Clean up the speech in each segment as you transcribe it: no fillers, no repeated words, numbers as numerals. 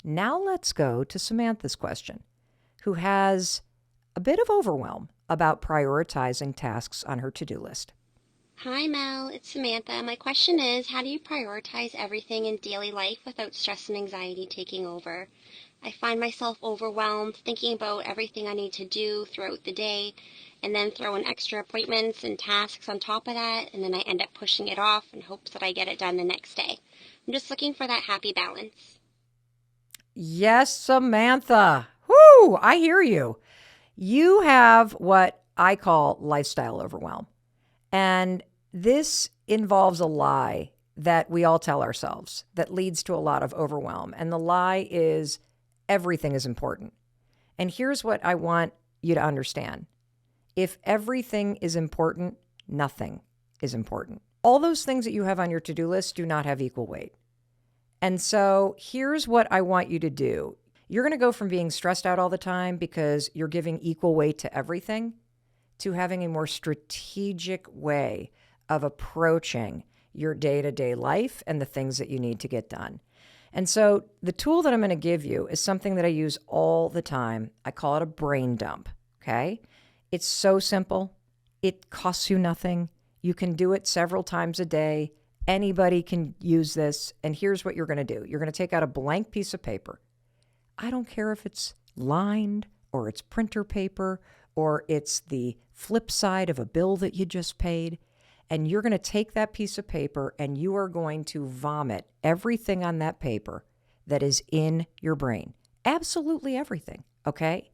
Now let's go to Samantha's question, who has a bit of overwhelm about prioritizing tasks on her to-do list. Hi Mel, it's Samantha. My question is, how do you prioritize everything in daily life without stress and anxiety taking over? I find myself overwhelmed thinking about everything I need to do throughout the day and then throw in extra appointments and tasks on top of that, and then I end up pushing it off in hopes that I get it done the next day. I'm just looking for that happy balance. Yes, Samantha. Whoo, I hear you. You have what I call lifestyle overwhelm. And this involves a lie that we all tell ourselves that leads to a lot of overwhelm. And the lie is everything is important. And here's what I want you to understand. If everything is important, nothing is important. All those things that you have on your to-do list do not have equal weight. And so here's what I want you to do. You're going to go from being stressed out all the time because you're giving equal weight to everything to having a more strategic way of approaching your day-to-day life and the things that you need to get done. And so the tool that I'm going to give you is something that I use all the time. I call it a brain dump, okay? It's so simple. It costs you nothing. You can do it several times a day. Anybody can use this. And here's what you're going to do. You're going to take out a blank piece of paper. I don't care if it's lined or it's printer paper or it's the flip side of a bill that you just paid. And you're going to take that piece of paper and you are going to vomit everything on that paper that is in your brain. Absolutely everything, okay?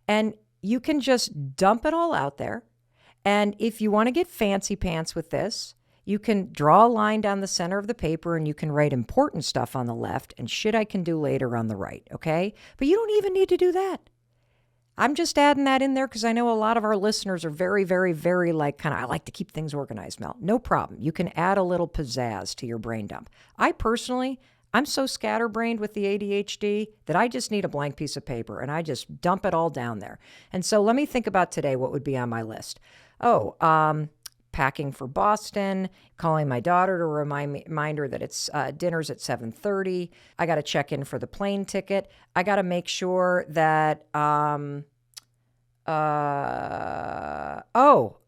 And you can just dump it all out there. And if you want to get fancy pants with this, you can draw a line down the center of the paper and you can write important stuff on the left and shit I can do later on the right, okay? But you don't even need to do that. I'm just adding that in there because I know a lot of our listeners are very, very, very I like to keep things organized, Mel. No problem. You can add a little pizzazz to your brain dump. I'm so scatterbrained with the ADHD that I just need a blank piece of paper and I just dump it all down there. And so let me think about today what would be on my list. Packing for Boston, calling my daughter to remind her that it's dinner's at 7:30. I got to check in for the plane ticket. I got to make sure that, I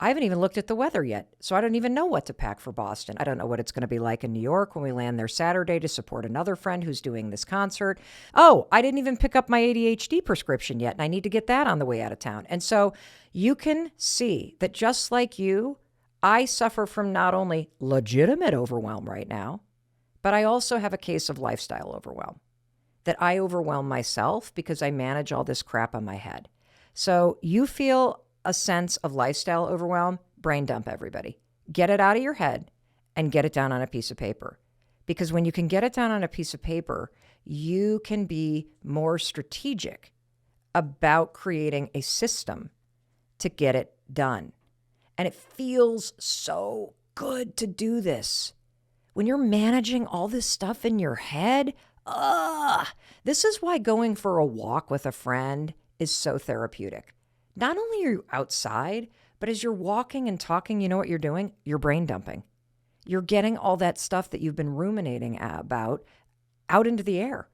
haven't even looked at the weather yet. So I don't even know what to pack for Boston. I don't know what it's going to be like in New York when we land there Saturday to support another friend who's doing this concert. Oh, I didn't even pick up my ADHD prescription yet, and I need to get that on the way out of town. And so you can see that just like you, I suffer from not only legitimate overwhelm right now, but I also have a case of lifestyle overwhelm, that I overwhelm myself because I manage all this crap on my head. So you feel a sense of lifestyle overwhelm, brain dump everybody. Get it out of your head and get it down on a piece of paper. Because when you can get it down on a piece of paper, you can be more strategic about creating a system to get it done. And it feels so good to do this. When you're managing all this stuff in your head, this is why going for a walk with a friend is so therapeutic. Not only are you outside, but as you're walking and talking, you know what you're doing? You're brain dumping. You're getting all that stuff that you've been ruminating about out into the air.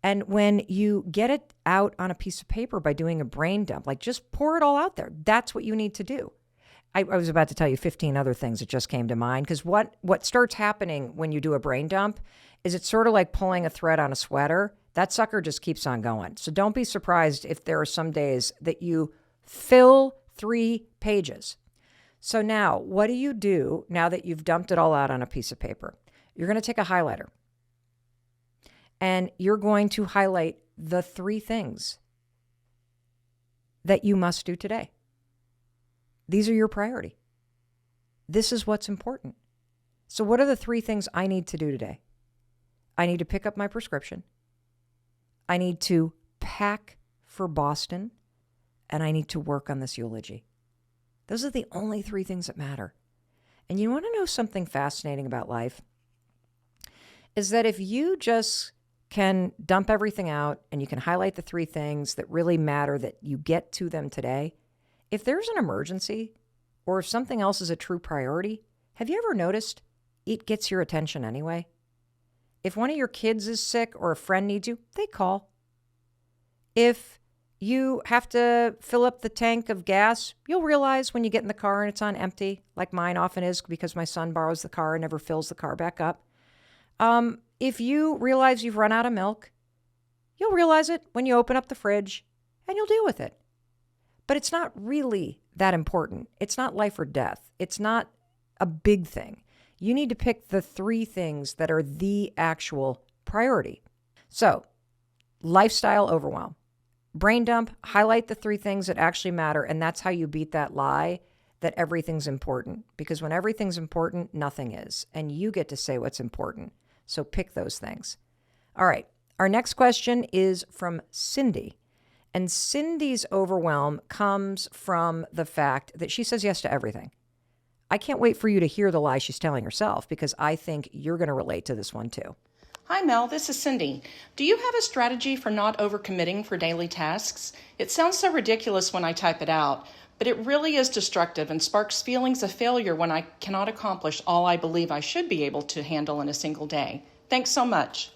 And when you get it out on a piece of paper by doing a brain dump, just pour it all out there. That's what you need to do. I was about to tell you 15 other things that just came to mind, because what starts happening when you do a brain dump is it's sort of like pulling a thread on a sweater. That sucker just keeps on going. So don't be surprised if there are some days that you fill 3 pages. So now, what do you do now that you've dumped it all out on a piece of paper? You're going to take a highlighter and you're going to highlight the 3 things that you must do today. These are your priority. This is what's important. So what are the 3 things I need to do today? I need to pick up my prescription. I need to pack for Boston. And I need to work on this eulogy. Those are the only 3 things that matter. And you want to know something fascinating about life? Is that if you just can dump everything out and you can highlight the 3 things that really matter, that you get to them today, if there's an emergency or if something else is a true priority, have you ever noticed it gets your attention anyway? If one of your kids is sick or a friend needs you, they call. If you have to fill up the tank of gas, you'll realize when you get in the car and it's on empty, like mine often is because my son borrows the car and never fills the car back up. If you realize you've run out of milk, you'll realize it when you open up the fridge and you'll deal with it. But it's not really that important. It's not life or death. It's not a big thing. You need to pick the 3 things that are the actual priority. So, lifestyle overwhelm. Brain dump, highlight the 3 things that actually matter, and that's how you beat that lie that everything's important. Because when everything's important, nothing is. And you get to say what's important. So pick those things. All right. Our next question is from Cindy. And Cindy's overwhelm comes from the fact that she says yes to everything. I can't wait for you to hear the lie she's telling herself because I think you're going to relate to this one too. Hi Mel, this is Cindy. Do you have a strategy for not overcommitting for daily tasks? It sounds so ridiculous when I type it out, but it really is destructive and sparks feelings of failure when I cannot accomplish all I believe I should be able to handle in a single day. Thanks so much.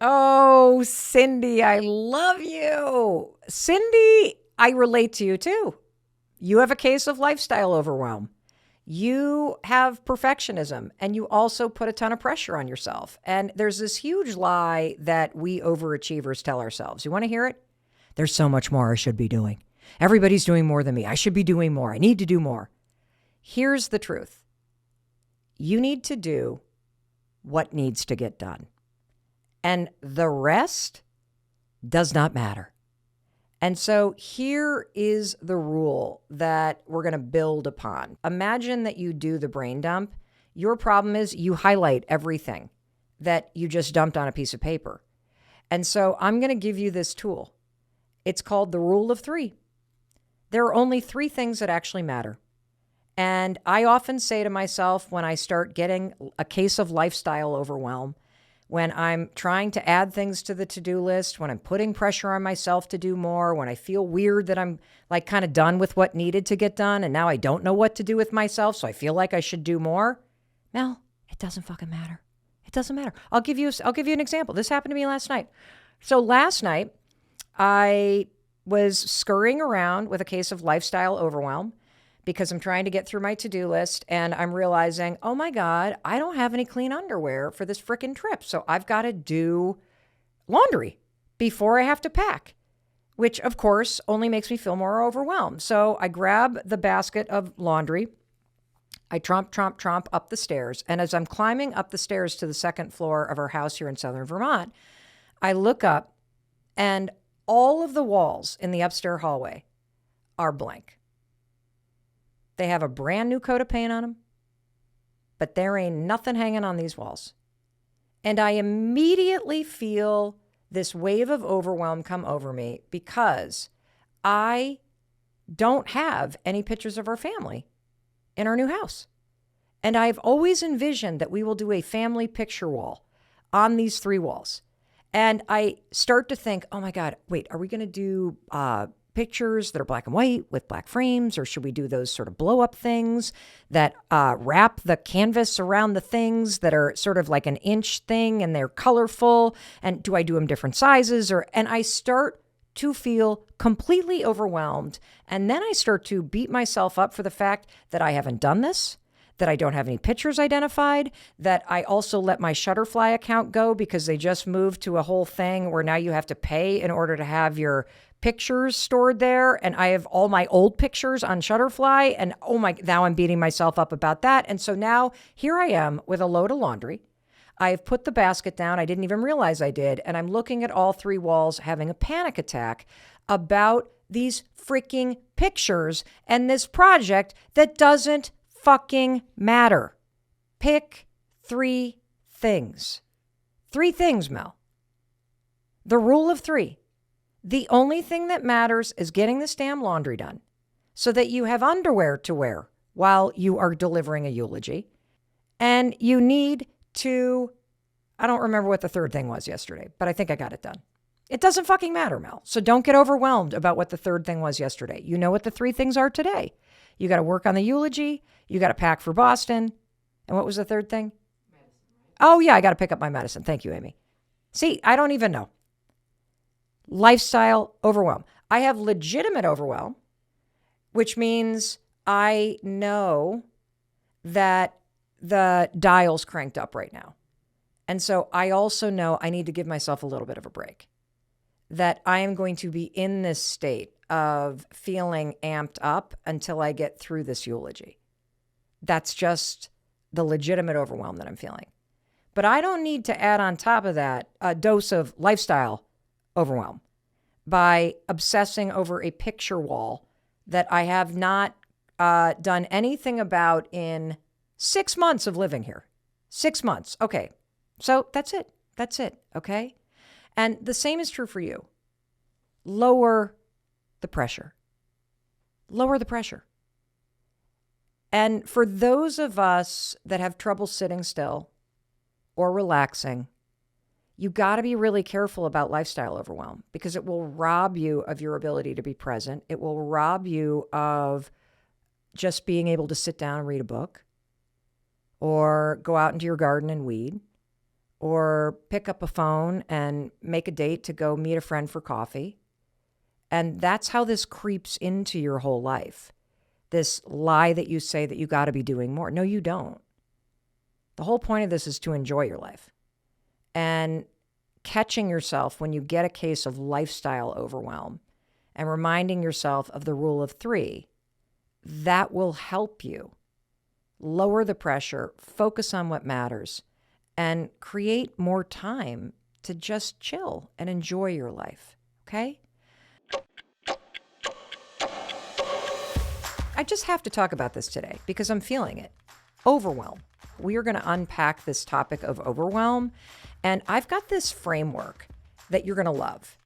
Oh, Cindy, I love you. Cindy, I relate to you too. You have a case of lifestyle overwhelm. You have perfectionism and you also put a ton of pressure on yourself. And there's this huge lie that we overachievers tell ourselves. You want to hear it? There's so much more I should be doing. Everybody's doing more than me. I should be doing more. I need to do more. Here's the truth. You need to do what needs to get done. And the rest does not matter. And so here is the rule that we're going to build upon. Imagine that you do the brain dump. Your problem is you highlight everything that you just dumped on a piece of paper. And so I'm going to give you this tool. It's called the rule of 3. There are only 3 things that actually matter. And I often say to myself when I start getting a case of lifestyle overwhelm, when I'm trying to add things to the to-do list, when I'm putting pressure on myself to do more, when I feel weird that I'm like kind of done with what needed to get done and now I don't know what to do with myself, so I feel like I should do more. Mel, it doesn't fucking matter. It doesn't matter. I'll give you an example. This happened to me last night. So last night, I was scurrying around with a case of lifestyle overwhelm because I'm trying to get through my to-do list and I'm realizing, oh my God, I don't have any clean underwear for this frickin' trip. So I've got to do laundry before I have to pack, which of course only makes me feel more overwhelmed. So I grab the basket of laundry. I tromp up the stairs. And as I'm climbing up the stairs to the 2nd floor of our house here in Southern Vermont, I look up and all of the walls in the upstairs hallway are blank. They have a brand new coat of paint on them, but there ain't nothing hanging on these walls. And I immediately feel this wave of overwhelm come over me because I don't have any pictures of our family in our new house. And I've always envisioned that we will do a family picture wall on these 3 walls. And I start to think, oh my God, wait, are we going to do pictures that are black and white with black frames, or should we do those sort of blow up things that wrap the canvas around the things that are sort of like an inch thing and they're colorful? And do I do them different sizes? And I start to feel completely overwhelmed. And then I start to beat myself up for the fact that I haven't done this, that I don't have any pictures identified, that I also let my Shutterfly account go because they just moved to a whole thing where now you have to pay in order to have your pictures stored there. And I have all my old pictures on Shutterfly. And oh my, now I'm beating myself up about that. And so now here I am with a load of laundry. I have put the basket down. I didn't even realize I did. And I'm looking at all 3 walls having a panic attack about these freaking pictures and this project that doesn't fucking matter. Pick 3 things. 3 things, Mel. The rule of 3. The only thing that matters is getting this damn laundry done so that you have underwear to wear while you are delivering a eulogy. And you need to, I don't remember what the 3rd thing was yesterday, but I think I got it done. It doesn't fucking matter, Mel. So don't get overwhelmed about what the 3rd thing was yesterday. You know what the 3 things are today. You got to work on the eulogy. You got to pack for Boston. And what was the 3rd thing? Oh, yeah, I got to pick up my medicine. Thank you, Amy. See, I don't even know. Lifestyle overwhelm. I have legitimate overwhelm, which means I know that the dial's cranked up right now. And so I also know I need to give myself a little bit of a break, that I am going to be in this state of feeling amped up until I get through this eulogy. That's just the legitimate overwhelm that I'm feeling. But I don't need to add on top of that a dose of lifestyle overwhelm by obsessing over a picture wall that I have not done anything about in 6 months of living here. 6 months. Okay. So that's it. That's it. Okay. And the same is true for you. Lower the pressure. Lower the pressure. And for those of us that have trouble sitting still or relaxing, you got to be really careful about lifestyle overwhelm, because it will rob you of your ability to be present. It will rob you of just being able to sit down and read a book, or go out into your garden and weed, or pick up a phone and make a date to go meet a friend for coffee. And that's how this creeps into your whole life. This lie that you say that you got to be doing more. No, you don't. The whole point of this is to enjoy your life. And catching yourself when you get a case of lifestyle overwhelm and reminding yourself of the rule of 3, that will help you lower the pressure, focus on what matters, and create more time to just chill and enjoy your life. Okay? I just have to talk about this today because I'm feeling it. Overwhelm. We are going to unpack this topic of overwhelm. And I've got this framework that you're going to love.